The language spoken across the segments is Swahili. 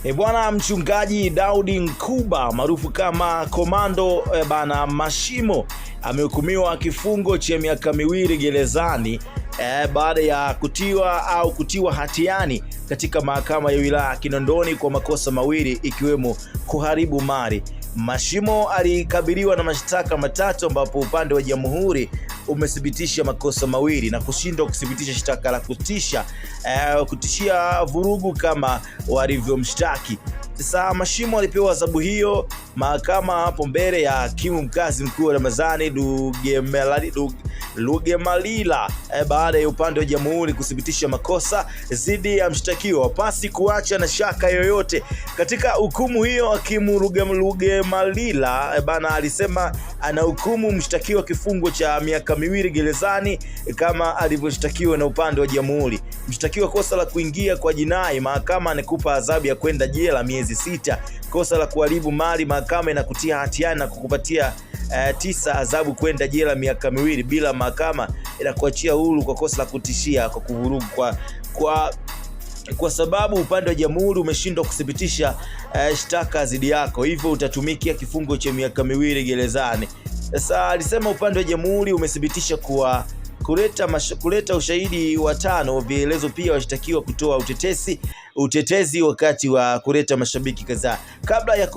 Bwana mchungaji Daudi Nkuba maarufu kama Komando bana Mashimo amehukumiwa kifungo cha miaka 2 gerezani baada ya kutiwa hatiani katika mahakama ya wilaya Kinondoni kwa makosa mawili ikiwemo kuharibu mali. Mashimo alikabiliwa na mashtaka matatu ambapo upande wa jamhuri umethibitisha makosa mawili na kushindwa kuthibitisha shtaka la kutishia vurugu kama walivyomshtaki. Sasa Mashimo alipewa adhabu hiyo mahakama hapo mbele ya hakimu mkazi mkuu Ramadhani Lugemalila baada ya upande wa jamhuri kuthibitisha makosa dhidi ya mshtakiwa pasi kuacha na shaka yoyote. Katika hukumu hiyo hakimu Lugemalila bana alisema anahukumu mshtakiwa kifungo cha miaka 2 gerezani kama alivyoshtakiwa na upande wa jamhuri. Mshtakiwa kosa la kuingia kwa jinai, mahakama anakupa adhabu ya kwenda jela miezi 6. Kosa la kuharibu mali, mahakama inakutia hatiani na kukupatia 9 adhabu kwenda jela miaka 2 bila mahakama inakuachia huru kwa kosa la kutishia kwa kuvurugu kwa sababu upande wa jamhuri umeshindwa kuthibitisha shtaka dhidi yako, hivyo utatumikia kifungo cha miaka 2 gerezani. Sasa alisema upande wa jamhuri umethibitisha kuwa kuleta ushahidi wa 5 vielezo, pia washtakiwa kutoa utetezi wakati wa kuleta mashabiki kadhaa. Kabla ya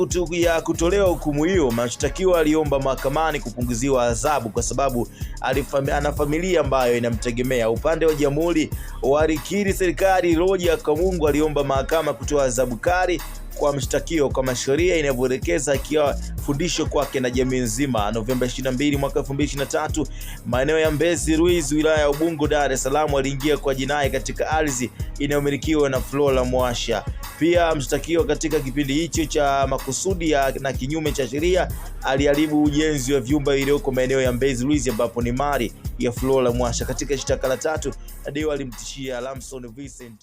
kutolewa hukumu hiyo, mshtakiwa aliomba mahakamani kupunguziwa adhabu kwa sababu ana familia ambayo inamtegemea. Upande wa jamhuri walikiri serikali Roger Kamungu aliomba mahakama kutoa adhabu kali kwa mshtakiwa kama sheria inavyoelekeza, ikiwa fundisho kwake na jamii nzima. Novemba 22 mwaka 2023, maeneo ya Mbezi Ruiz, wilaya ya Ubungo, Dar es Salaam, aliingia kwa jinai katika ardhi inayomilikiwa na Flora Mwasha. Pia mshtakiwa katika kipindi hicho cha makusudi na kinyume cha sheria aliharibu ujenzi wa vyumba vilivyoko maeneo ya Mbezi Ruiz ambapo ni mali ya Flora Mwasha. Katika shtaka la 3, Adewa alimtishia Lamson Vincent